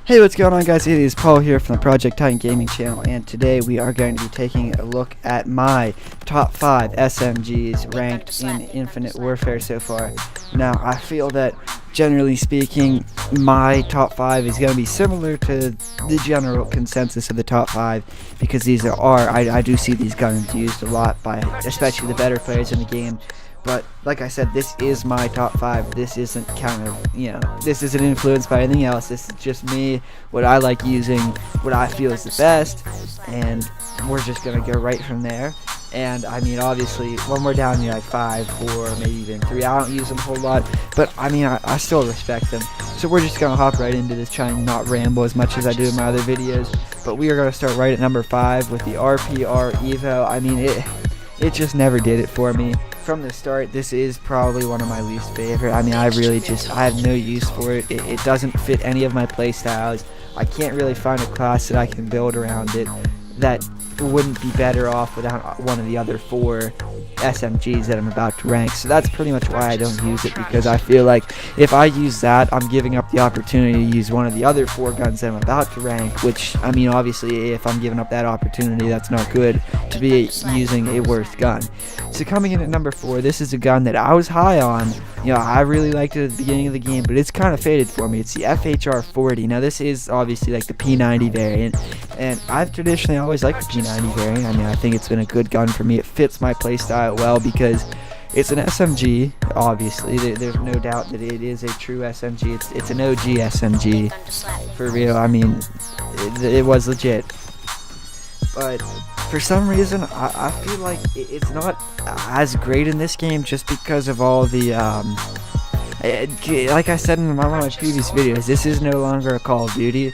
Hey, what's going on, guys? It is Paul here from the Project Titan Gaming channel, and today we are going to be taking a look at my top 5 SMGs ranked in Infinite Warfare so far. Now, I feel that, generally speaking, my top 5 is going to be similar to the general consensus of the top 5, because these I do see these guns used a lot by especially the better players in the game. But like I said, this is my top 5. This isn't this isn't influenced by anything else. This is just me, what I like using, what I feel is the best, and we're just gonna go right from there. And I mean, obviously, when we're down to like 5, 4, maybe even 3, I don't use them a whole lot, but I mean, I still respect them. So we're just gonna hop right into this, trying to not ramble as much as I do in my other videos. But we are gonna start right at number 5 with the RPR Evo. I mean, it just never did it for me. From the start, this is probably one of my least favorite. I mean, I have no use for it. It doesn't fit any of my playstyles. I can't really find a class that I can build around it that wouldn't be better off without one of the other 4 SMGs that I'm about to rank. So that's pretty much why I don't use it, because I feel like if I use that, I'm giving up the opportunity to use one of the other 4 guns that I'm about to rank, which, I mean, obviously, if I'm giving up that opportunity, that's not good to be using a worse gun. So coming in at number 4, this is a gun that I was high on. You know, I really liked it at the beginning of the game, but it's kind of faded for me. It's the FHR-40. Now, this is obviously like the P90 variant, and I've traditionally always liked the P90 variant. I mean, I think it's been a good gun for me. It fits my playstyle well because it's an SMG. Obviously, there's no doubt that it is a true SMG. It's an OG SMG for real. I mean, it was legit. But for some reason, I feel like it's not as great in this game, just because of all the like I said in one of my previous videos, this is no longer a Call of Duty,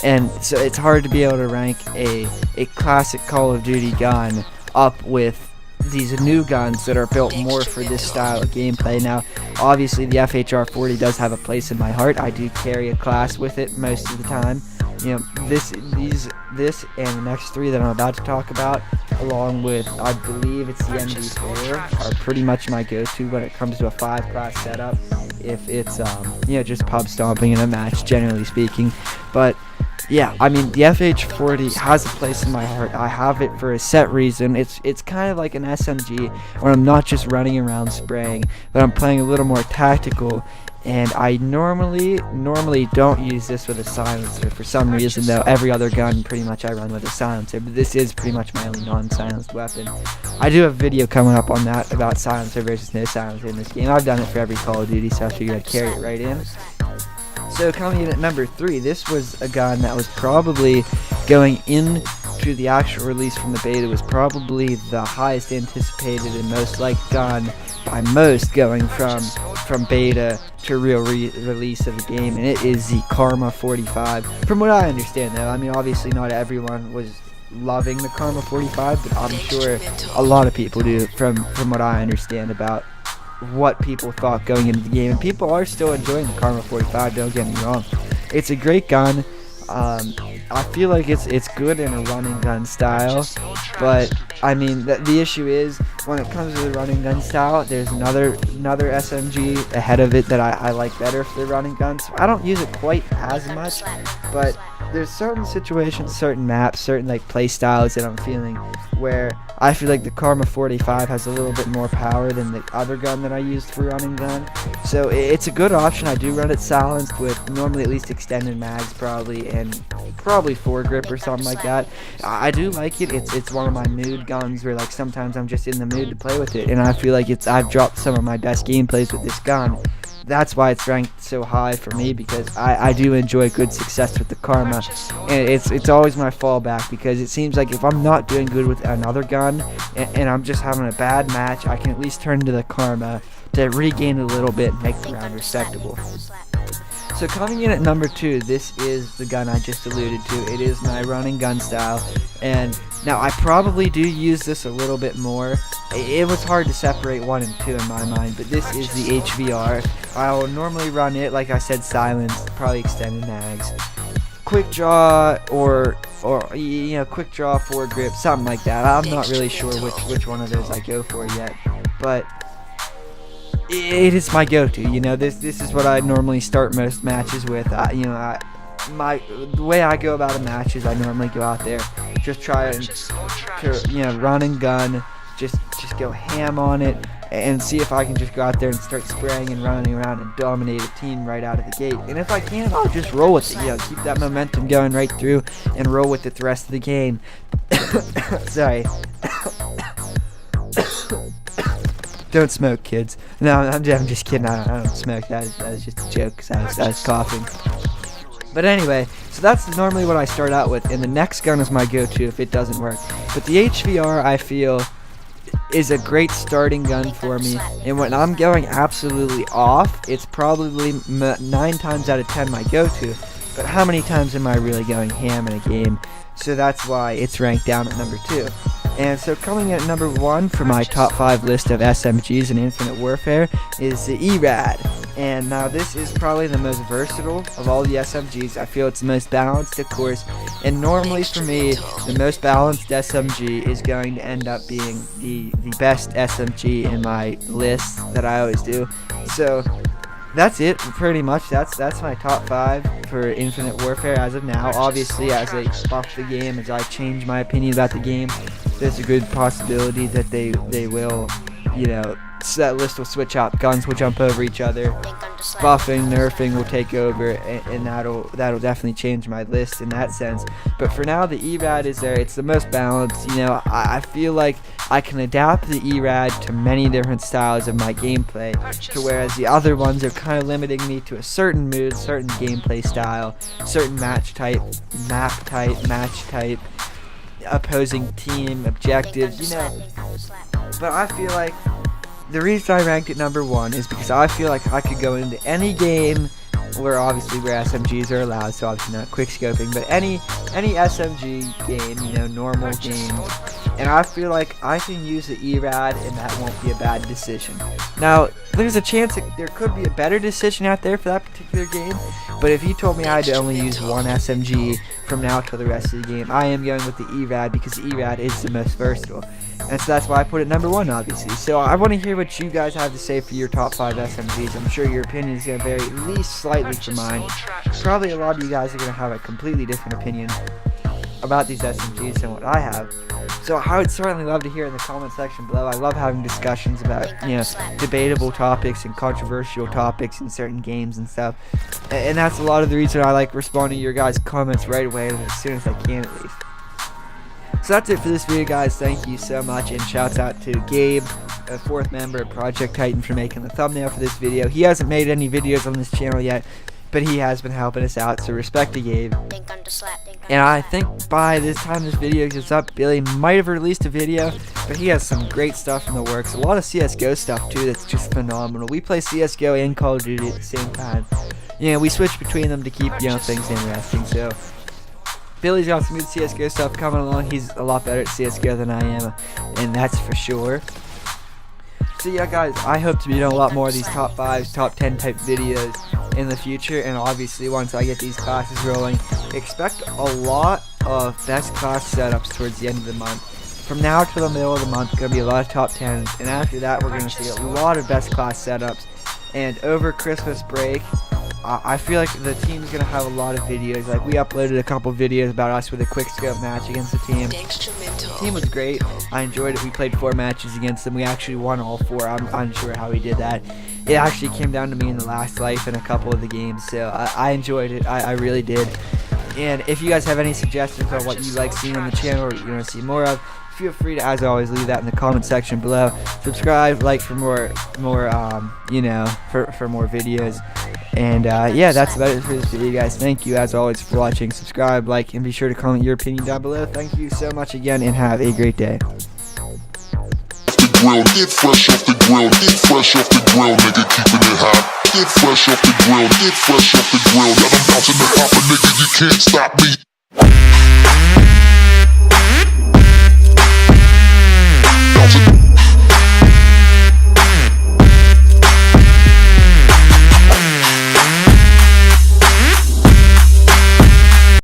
and so it's hard to be able to rank a classic Call of Duty gun up with these new guns that are built more for this style of gameplay. Now, obviously, the FHR-40 does have a place in my heart. I do carry a class with it most of the time. You know, this and the next 3 that I'm about to talk about, along with, I believe it's the MG4, are pretty much my go-to when it comes to a 5-class setup, if it's just pub stomping in a match, generally speaking. But yeah, I mean, the FH40 has a place in my heart. I have it for a set reason. It's kind of like an SMG, where I'm not just running around spraying, but I'm playing a little more tactical. And I normally don't use this with a silencer. For some reason, though, every other gun pretty much I run with a silencer, but this is pretty much my only non-silenced weapon. I do have a video coming up on that, about silencer versus no silencer in this game. I've done it for every Call of Duty, so I figured I'd carry it right in. So coming in at number 3, this was a gun that was probably going into the actual release from the beta, was probably the highest anticipated and most liked gun by most, going from beta to real release of the game, and it is the Karma 45. From what I understand, though, I mean, obviously not everyone was loving the Karma 45, but I'm sure a lot of people do, from what I understand about what people thought going into the game, and people are still enjoying the Karma 45, don't get me wrong. It's a great gun. I feel like it's good in a running gun style, but I mean, the issue is, when it comes to the running gun style, there's another SMG ahead of it that I like better for the running guns. I don't use it quite as much, but there's certain situations, certain maps, certain like play styles that I'm feeling where I feel like the Karma 45 has a little bit more power than the other gun that I used for running gun. So it's a good option. I do run it silenced with normally at least extended mags, probably, and probably foregrip or something like that. I do like it. It's one of my mood guns where, like, sometimes I'm just in the mood to play with it, and I feel like I've dropped some of my best gameplays with this gun. That's why it's ranked so high for me, because I do enjoy good success with the Karma, and it's always my fallback, because it seems like if I'm not doing good with another gun and I'm just having a bad match, I can at least turn to the Karma to regain a little bit and make the round respectable. So coming in at number 2, this is the gun I just alluded to. It is my running gun style, and now I probably do use this a little bit more. It was hard to separate 1 and 2 in my mind, but this is the HVR. I will normally run it, like I said, silenced, probably extended mags, quick draw, or quick draw, foregrip, something like that. I'm not really sure which one of those I go for yet, but it is my go-to. This is what I normally start most matches with. the way I go about a match is I normally go out there, just try and run and gun, just go ham on it, and see if I can just go out there and start spraying and running around and dominate a team right out of the gate. And if I can, I'll just roll with it, keep that momentum going right through and roll with it the rest of the game. Sorry. Don't smoke, kids. No, I'm just kidding. I don't smoke. That was just a joke because I was coughing. But anyway, so that's normally what I start out with, and the next gun is my go-to if it doesn't work. But the HVR, I feel, is a great starting gun for me, and when I'm going absolutely off, it's probably 9 times out of 10 my go-to. But how many times am I really going ham in a game? So that's why it's ranked down at number 2. And so coming in at number 1 for my top 5 list of SMGs in Infinite Warfare is the ERAD. And now this is probably the most versatile of all the SMGs. I feel it's the most balanced, of course. And normally for me, the most balanced SMG is going to end up being the best SMG in my list that I always do. So that's it, pretty much. That's my top 5 for Infinite Warfare as of now. Obviously, as I buff the game, as I change my opinion about the game, there's a good possibility that they will, so that list will switch out. Guns will jump over each other. Buffing, nerfing will take over, and that'll definitely change my list in that sense. But for now, the ERAD is there. It's the most balanced. I feel like I can adapt the ERAD to many different styles of my gameplay, to whereas the other ones are kind of limiting me to a certain mood, certain gameplay style, certain match type, map type, match type, opposing team, objectives, But I feel like the reason I ranked it number 1 is because I feel like I could go into any game where SMGs are allowed, so obviously not quick scoping, but any SMG game, normal game, and I feel like I can use the ERAD and that won't be a bad decision. Now, there's a chance that there could be a better decision out there for that particular game, but if you told me I had to only use one SMG from now till the rest of the game, I am going with the ERAD because the ERAD is the most versatile. And so that's why I put it number 1, obviously. So I want to hear what you guys have to say for your top 5 SMGs. I'm sure your opinion is going to vary at least slightly from mine. Probably a lot of you guys are going to have a completely different opinion about these SMGs than what I have. So I would certainly love to hear in the comment section below. I love having discussions about, debatable topics and controversial topics in certain games and stuff. And that's a lot of the reason I like responding to your guys' comments right away, as soon as I can at least. So that's it for this video, guys. Thank you so much, and shouts out to Gabe, a 4th member of Project Titan, for making the thumbnail for this video. He hasn't made any videos on this channel yet, but he has been helping us out, so respect to Gabe. And I think by this time this video gets up, Billy might have released a video, but he has some great stuff in the works. A lot of CSGO stuff too that's just phenomenal. We play CSGO and Call of Duty at the same time. We switch between them to keep things interesting. So Billy's got some good CSGO stuff coming along. He's a lot better at CSGO than I am, and that's for sure. So yeah, guys, I hope to be doing a lot more of these top 5s, top 10 type videos in the future, and obviously once I get these classes rolling, expect a lot of best class setups towards the end of the month. From now to the middle of the month, going to be a lot of top 10s, and after that we're going to see a lot of best class setups. And over Christmas break, I feel like the team's going to have a lot of videos. Like, we uploaded a couple videos about us with a quick scope match against the team. The team was great. I enjoyed it. We played 4 matches against them. We actually won all 4. I'm unsure how we did that. It actually came down to me in the last life in a couple of the games, so I enjoyed it. I really did. And if you guys have any suggestions on what you like seeing on the channel or you want to see more of, feel free to, as always, leave that in the comment section below. Subscribe, like for more videos. And yeah, that's about it for this video, guys. Thank you, as always, for watching. Subscribe, like, and be sure to comment your opinion down below. Thank you so much again, and have a great day. Get fresh off the grill, get fresh off the grill, nigga, keeping it hot. Get fresh off the grill, get fresh off the grill. Yeah, I'm bouncing the hopper, nigga, you can't stop me.